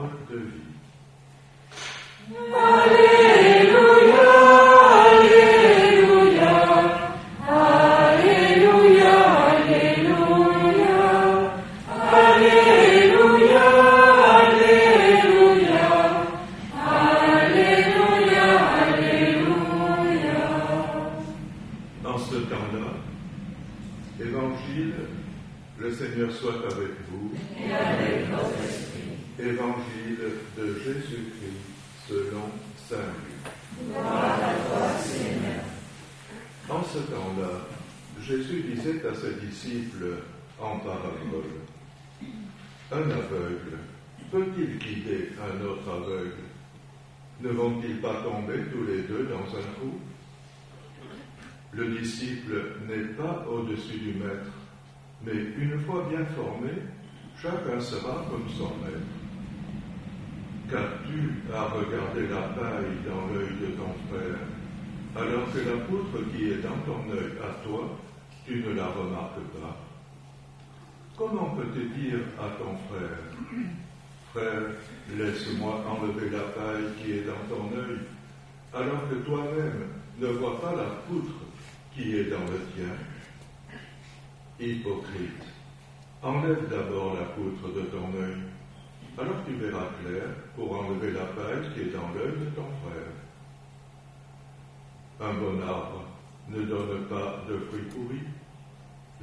parole de vie. Alléluia, Alléluia, Alléluia, Alléluia, Alléluia, Alléluia, Alléluia. Dans ce temps-là, Évangile, le Seigneur soit avec vous. Et avec votre esprit. Évangile de Jésus-Christ selon saint Luc. Gloire à toi, Seigneur. En ce temps-là, Jésus disait à ses disciples en parabole, un aveugle peut-il guider un autre aveugle? Ne vont-ils pas tomber tous les deux dans un trou? Le disciple n'est pas au-dessus du maître, mais une fois bien formé, chacun sera comme son maître. Qu'as-tu à regarder la paille dans l'œil de ton frère, alors que la poutre qui est dans ton œil à toi, tu ne la remarques pas? Comment peux-tu dire à ton frère, frère, laisse-moi enlever la paille qui est dans ton œil, alors que toi-même ne vois pas la poutre qui est dans le tien? Hypocrite, enlève d'abord la poutre de ton œil, alors tu verras clair pour enlever la paille qui est dans l'œil de ton frère. Un bon arbre ne donne pas de fruits pourris,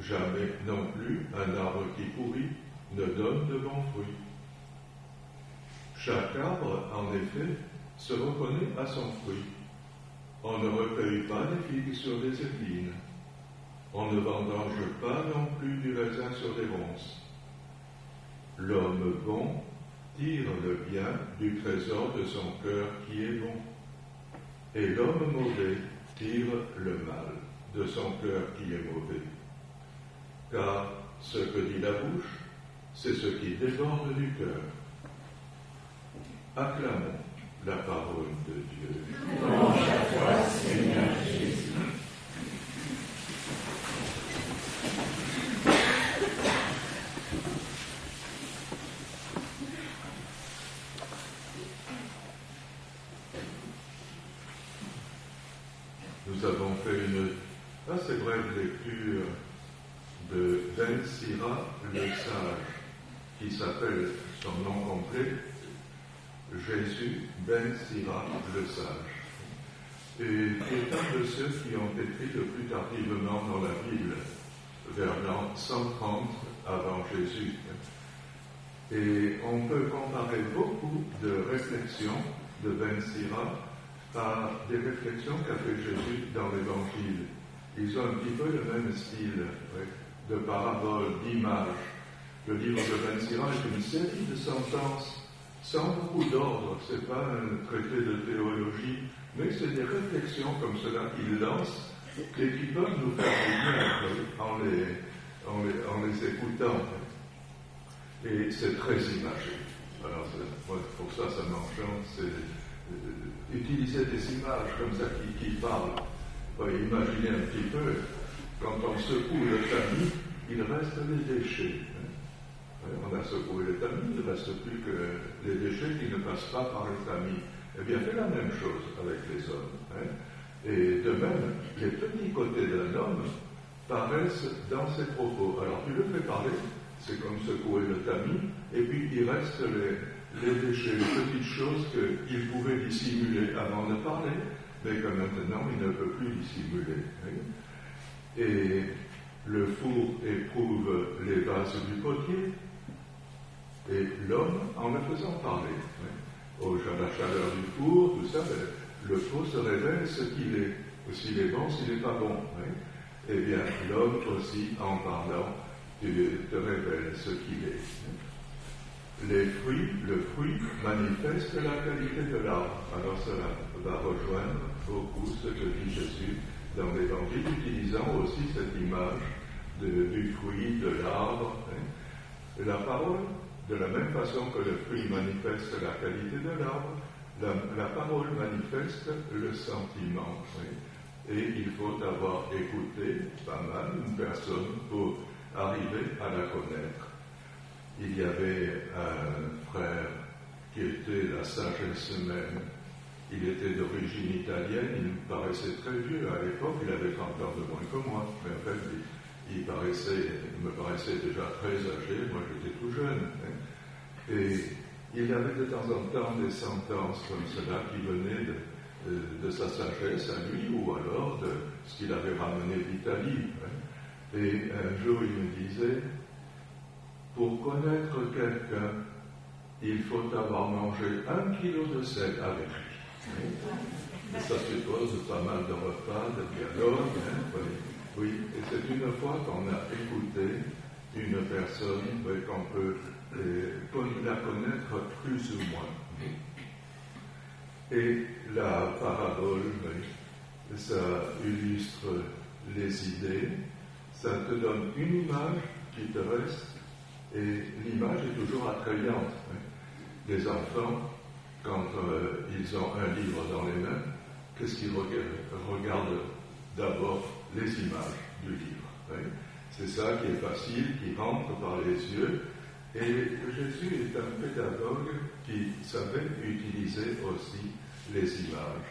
jamais non plus un arbre qui pourrit ne donne de bons fruits. Chaque arbre, en effet, se reconnaît à son fruit. On ne recueille pas des figues sur des épines. On ne vendange pas non plus du raisin sur des ronces. L'homme bon tire le bien du trésor de son cœur qui est bon. Et l'homme mauvais tire le mal de son cœur qui est mauvais. Car ce que dit la bouche, c'est ce qui déborde du cœur. Acclamons la parole de Dieu. Louange à toi, Seigneur Jésus. Nous avons fait une assez brève lecture de Ben Sira le Sage, qui s'appelle son nom complet Jésus Ben Sira le Sage, et qui est un de ceux qui ont écrit le plus tardivement dans la Bible, vers l'an 130 avant Jésus. Et on peut comparer beaucoup de réflexions de Ben Sira à des réflexions qu'a fait Jésus dans l'Évangile. Ils ont un petit peu le même style, de paraboles, d'images. Le livre de Ben Sira est une série de sentences sans beaucoup d'ordre. Ce n'est pas un traité de théologie, mais c'est des réflexions comme cela qu'il lance et qui peuvent nous faire du bien en les écoutant. Et c'est très imagé. Alors, pour ça m'enchante, c'est utiliser des images comme ça qui parlent. Imaginez un petit peu, quand on secoue le tamis, il reste les déchets. On a secoué le tamis, il ne reste plus que les déchets qui ne passent pas par le tamis. Eh bien, fais la même chose avec les hommes. Et de même, les petits côtés d'un homme paraissent dans ses propos. Alors, tu le fais parler, c'est comme secouer le tamis, et puis il reste les déchets, les petites choses qu'il pouvait dissimuler avant de parler, mais que maintenant il ne peut plus dissimuler. Et le four éprouve les vases du potier, et l'homme en le faisant parler. À la chaleur du four, tout ça, le four se révèle ce qu'il est, s'il est bon, s'il n'est pas bon. Eh bien, l'homme aussi, en parlant, te révèle ce qu'il est. Le fruit manifeste la qualité de l'arbre. Alors cela va rejoindre beaucoup ce que dit Jésus dans l'Évangile, utilisant aussi cette image du fruit, de l'arbre. La parole, de la même façon que le fruit manifeste la qualité de l'arbre, la parole manifeste le sentiment. Et il faut avoir écouté pas mal une personne pour arriver à la connaître. Il y avait un frère qui la sagesse même. Il était d'origine italienne, il me paraissait très vieux à l'époque, il avait 30 ans de moins que moi, mais en fait, il me paraissait déjà très âgé, moi j'étais tout jeune. Et il avait de temps en temps des sentences comme cela qui venaient de sa sagesse à lui, ou alors de ce qu'il avait ramené d'Italie. Et un jour, il me disait, pour connaître quelqu'un, il faut avoir mangé 1 kilo de sel avec lui. Et ça suppose pas mal de repas, de dialogue. Oui, et c'est une fois qu'on a écouté une personne qu'on peut la connaître plus ou moins. Et la parabole, ça illustre les idées, ça te donne une image qui te reste, et l'image est toujours attrayante. Les enfants, quand ils ont un livre dans les mains, qu'est-ce qu'ils regardent d'abord? Les images du livre. C'est ça qui est facile, qui rentre par les yeux. Et Jésus est un pédagogue qui savait utiliser aussi les images.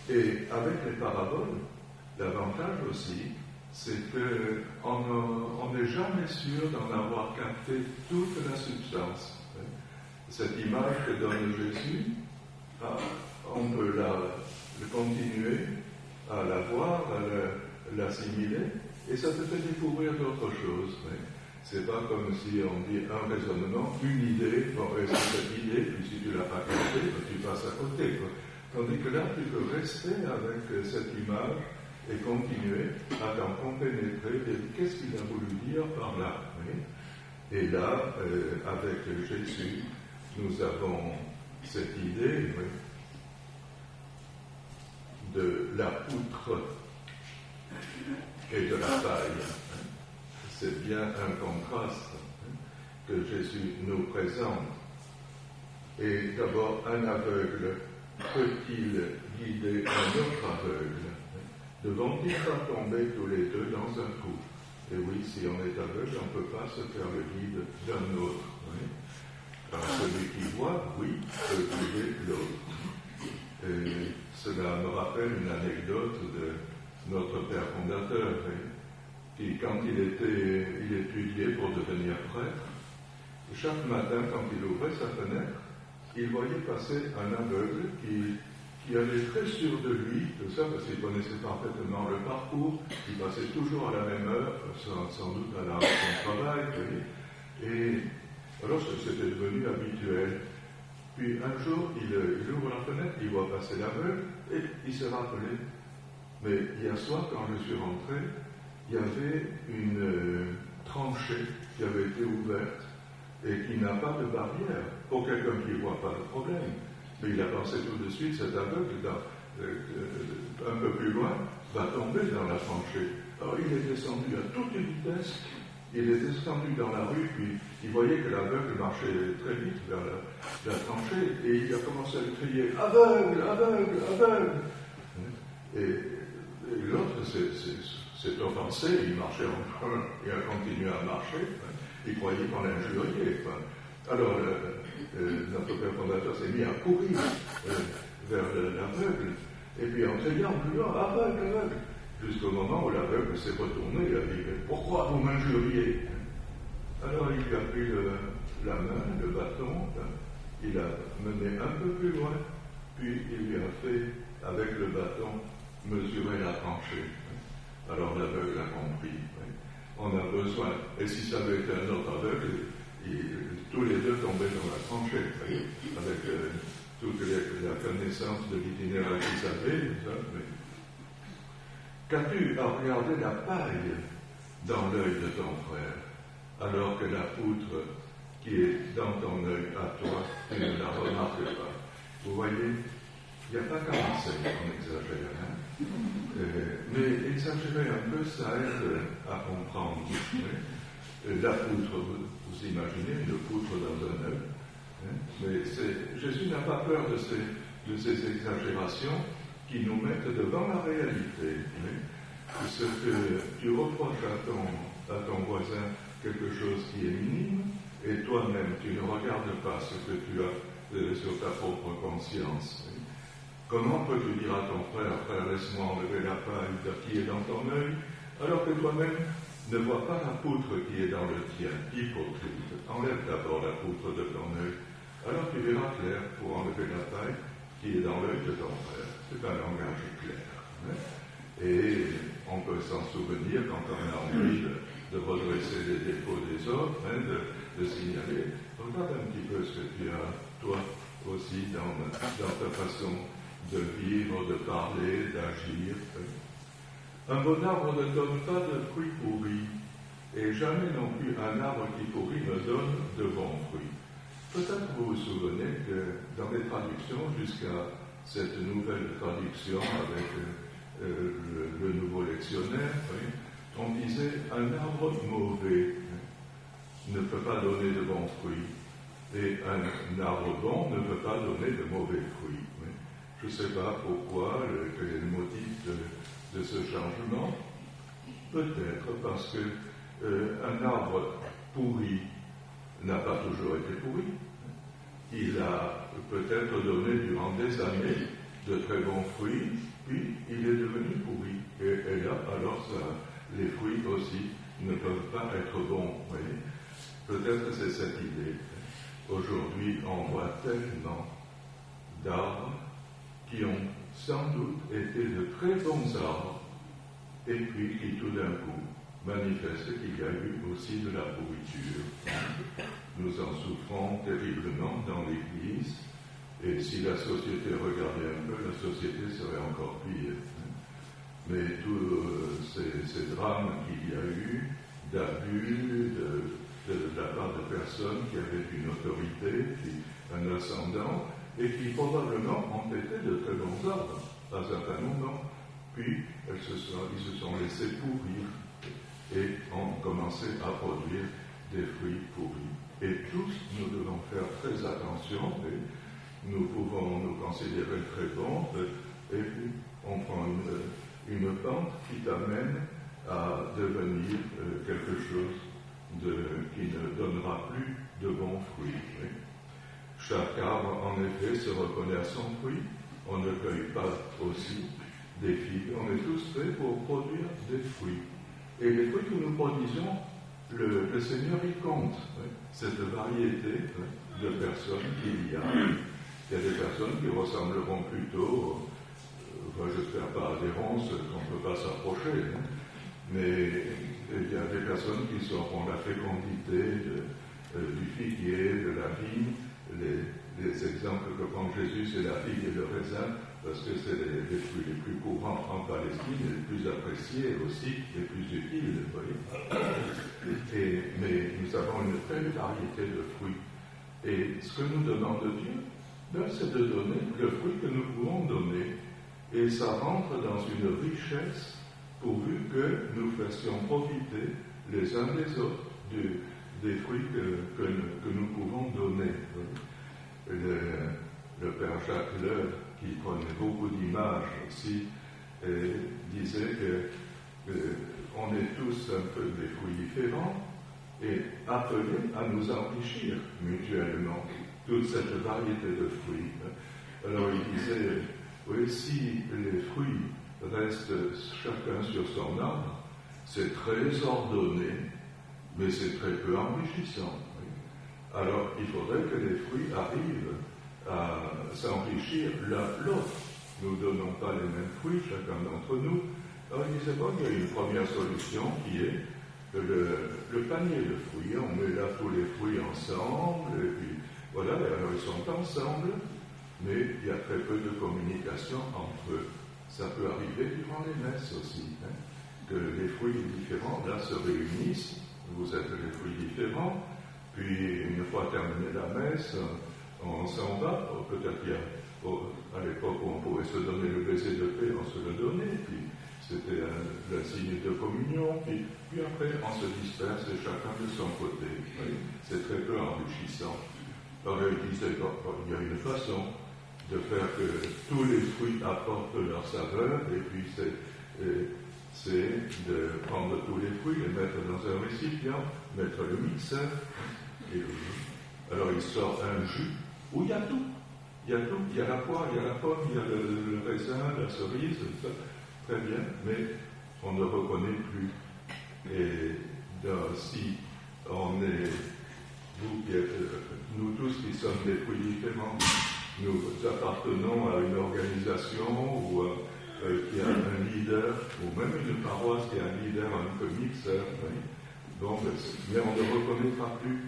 Et avec les paraboles, l'avantage aussi, c'est qu'on n'est jamais sûr d'en avoir capté toute la substance. Cette image que donne Jésus, on peut la continuer à la voir, à l'assimiler, et ça te fait découvrir d'autres choses. C'est pas comme si on dit un raisonnement, une idée, bon, c'est cette idée, puis si tu ne l'as pas captée, tu passes à côté. Tandis que là, tu peux rester avec cette image et continuer à t'en compénétrer, et qu'est-ce qu'il a voulu dire par là. Et là, avec Jésus, nous avons cette idée de la poutre et de la paille. C'est bien un contraste que Jésus nous présente. Et d'abord, un aveugle peut-il guider un autre aveugle? Ne vont-ils pas tomber tous les deux dans un trou? Et oui, si on est aveugle, on ne peut pas se faire le guide d'un autre. Alors, celui qui voit, oui, peut guider l'autre. Et cela me rappelle une anecdote de notre père fondateur, qui, quand il étudiait pour devenir prêtre, chaque matin, quand il ouvrait sa fenêtre, il voyait passer un aveugle qui allait très sûr de lui, tout ça, parce qu'il connaissait parfaitement le parcours, il passait toujours à la même heure, sans doute à son travail, et alors c'était devenu habituel. Puis un jour, il ouvre la fenêtre, il voit passer l'aveugle, et il s'est rappelé. Mais hier soir, quand je suis rentré, il y avait une tranchée qui avait été ouverte et qui n'a pas de barrière. Pour quelqu'un qui ne voit pas le problème. Mais il a pensé tout de suite, cet aveugle, un peu plus loin, va tomber dans la tranchée. Alors il est descendu à toute vitesse, il est descendu dans la rue, puis il voyait que l'aveugle marchait très vite vers la tranchée, et il a commencé à crier « Aveugle, aveugle, aveugle !» Et l'autre s'est offensé, il marchait encore, il a continué à marcher, il croyait qu'on l'injuriait. Alors notre père fondateur s'est mis à courir vers l'aveugle, et puis en criant plus loin, aveugle, aveugle, jusqu'au moment où l'aveugle s'est retourné, il a dit, pourquoi vous m'injuriez? Alors il lui a pris la main, le bâton, il a mené un peu plus loin, puis il lui a fait, avec le bâton, mesurer la tranchée. Alors l'aveugle a compris. On a besoin, et si ça avait été un autre aveugle, tous les deux tombaient dans la tranchée, avec toute la connaissance de l'itinéraire qu'ils avaient. Qu'as-tu à regarder la paille dans l'œil de ton frère, alors que la poutre qui est dans ton œil à toi, tu ne la remarques pas? Vous voyez, il n'y a pas qu'à enseigner, on exagère. Mais exagérer un peu, ça aide à comprendre. La poutre, vous imaginez, une poutre dans un œuf. Mais Jésus n'a pas peur de ces exagérations qui nous mettent devant la réalité. Ce que tu reproches à ton voisin quelque chose qui est minime, et toi-même, tu ne regardes pas ce que tu as sur ta propre conscience. Comment peux-tu dire à ton frère, frère, laisse-moi enlever la paille qui est dans ton œil, alors que toi-même ne vois pas la poutre qui est dans le tien, hypocrite. Enlève d'abord la poutre de ton œil, alors tu verras clair pour enlever la paille qui est dans l'œil de ton frère. C'est un langage clair. Et on peut s'en souvenir quand on a envie de redresser les défauts des autres, de signaler. Regarde un petit peu ce que tu as, toi aussi, dans ta façon de vivre, de parler, d'agir. Un bon arbre ne donne pas de fruits pourris, et jamais non plus un arbre qui pourrit ne donne de bons fruits. Peut-être vous vous souvenez que dans les traductions, jusqu'à cette nouvelle traduction avec le nouveau lectionnaire, on disait un arbre mauvais ne peut pas donner de bons fruits, et un arbre bon ne peut pas donner de mauvais fruits. Je ne sais pas pourquoi, quel est le motif de ce changement. Peut-être parce que un arbre pourri n'a pas toujours été pourri. Il a peut-être donné durant des années de très bons fruits, puis il est devenu pourri. Et là, alors, les fruits aussi ne peuvent pas être bons. Peut-être c'est cette idée. Aujourd'hui, on voit tellement d'arbres qui ont sans doute été de très bons arbres, et puis qui tout d'un coup manifestent qu'il y a eu aussi de la pourriture. Nous en souffrons terriblement dans l'Église, et si la société regardait un peu, la société serait encore pire. Mais tous ces drames qu'il y a eu, d'abus, de la part de personnes qui avaient une autorité, un ascendant, et qui probablement ont été de très bons arbres à un certain moment. Puis ils se sont laissés pourrir et ont commencé à produire des fruits pourris. Et tous, nous devons faire très attention, et nous pouvons nous considérer très bons, et puis on prend une pente qui t'amène à devenir quelque chose qui ne donnera plus de bons fruits. Oui. Chaque arbre, en effet, se reconnaît à son fruit. On ne cueille pas aussi des figues. On est tous faits pour produire des fruits. Et les fruits que nous produisons, le Seigneur y compte. Oui. Cette variété de personnes qu'il y a. Il y a des personnes qui ressembleront plutôt, j'espère pas à des ronces qu'on ne peut pas s'approcher, mais il y a des personnes qui seront la fécondité du figuier, de la vigne. Les exemples que prend Jésus, c'est la figue et le raisin, parce que c'est les fruits les plus courants en Palestine, et les plus appréciés aussi, les plus utiles, vous voyez. Mais nous avons une telle variété de fruits. Et ce que nous demande Dieu, c'est de donner le fruit que nous pouvons donner. Et ça rentre dans une richesse pourvu que nous fassions profiter les uns des autres des fruits que nous pouvons donner. Le Père Jacques Leu, qui prenait beaucoup d'images aussi, disait qu'on est tous un peu des fruits différents et appelés à nous enrichir mutuellement, toute cette variété de fruits. Alors il disait, oui, si les fruits restent chacun sur son arbre, c'est très ordonné, mais c'est très peu enrichissant. Oui. Alors, il faudrait que les fruits arrivent à s'enrichir l'un l'autre. Nous ne donnons pas les mêmes fruits, chacun d'entre nous. Alors, il disait, bon, il y a une première solution qui est le panier de fruits. On met là tous les fruits ensemble, et puis voilà, alors ils sont ensemble, mais il y a très peu de communication entre eux. Ça peut arriver durant les messes aussi, que les fruits différents, là, se réunissent, vous êtes les fruits différents, puis une fois terminée la messe, on s'en va, peut-être qu'il y a, à l'époque où on pouvait se donner le baiser de paix, on se le donnait, puis c'était un signe de communion, puis après on se disperse et chacun de son côté. Oui, c'est très peu enrichissant. Alors il disait, il y a une façon de faire que tous les fruits apportent leur saveur, et puis c'est de prendre tous les fruits, les mettre dans un récipient, mettre le mixeur, et le jus. Alors il sort un jus où il y a tout. Il y a tout, il y a la poire, il y a la pomme, il y a le raisin, la cerise, ça. Très bien, mais on ne reconnaît plus. Et si on est, nous tous qui sommes des fruits différents, nous appartenons à une organisation ou qui a un leader, ou même une paroisse qui a un leader, un commisseur, oui. Bon, mais on ne reconnaîtra plus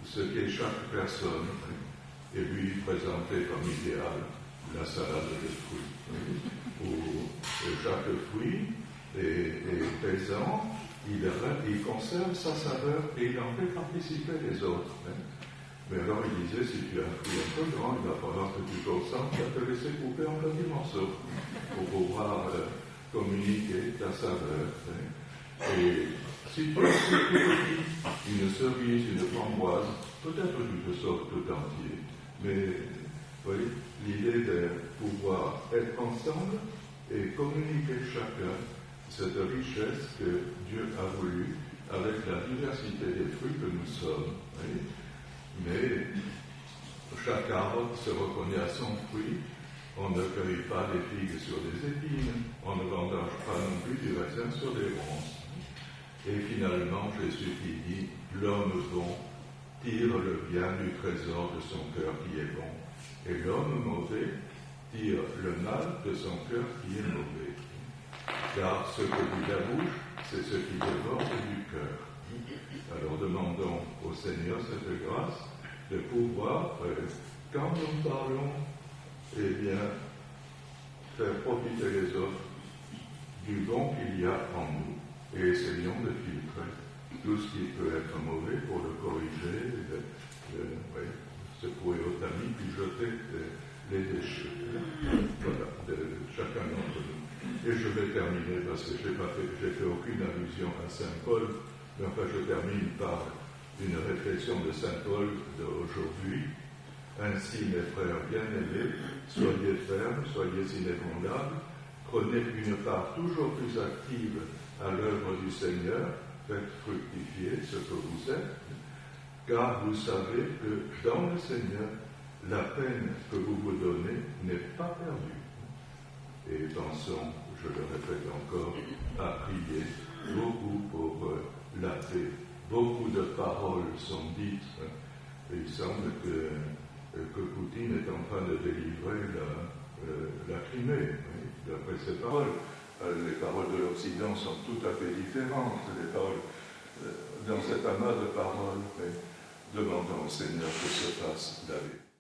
ce qu'est chaque personne. Oui. Et lui présenter comme idéal la salade de fruits, oui. Où chaque fruit est présent, il conserve sa saveur et il en fait participer les autres. Hein. Mais alors il disait, si tu as un fruit un peu grand, il va falloir que tu concentres à te laisser couper en petits morceaux pour pouvoir communiquer ta saveur. Hein. Et si tu as une cerise, une framboise, peut-être tu te sors tout entier. Mais oui, l'idée de pouvoir être ensemble et communiquer chacun cette richesse que Dieu a voulu avec la diversité des fruits que nous sommes. Oui. Mais chaque arbre se reconnaît à son fruit. On ne cueille pas des figues sur des épines. On ne vendange pas non plus du raisin sur des ronces. Et finalement, Jésus qui dit, l'homme bon tire le bien du trésor de son cœur qui est bon. Et l'homme mauvais tire le mal de son cœur qui est mauvais. Car ce que dit la bouche, c'est ce qui déborde du cœur. Alors demandons au Seigneur cette grâce de pouvoir, quand nous parlons, eh bien, faire profiter les autres du bon qu'il y a en nous. Et essayons de filtrer tout ce qui peut être mauvais pour le corriger, secouer au tamis, puis jeter les déchets. Voilà, de chacun d'entre nous. Et je vais terminer, parce que j'ai fait aucune allusion à Saint Paul, mais enfin je termine par une réflexion de Saint Paul d'aujourd'hui. Ainsi, mes frères bien-aimés, soyez fermes, soyez inébranlables, prenez une part toujours plus active à l'œuvre du Seigneur, faites fructifier ce que vous êtes, car vous savez que dans le Seigneur, la peine que vous vous donnez n'est pas perdue. Et pensons, je le répète encore, à prier beaucoup pour la paix. Beaucoup de paroles sont dites, et il semble que Poutine est en train de délivrer la Crimée. D'après ces paroles, les paroles de l'Occident sont tout à fait différentes. Les paroles, dans cet amas de paroles, demandons au Seigneur que se fasse la paix.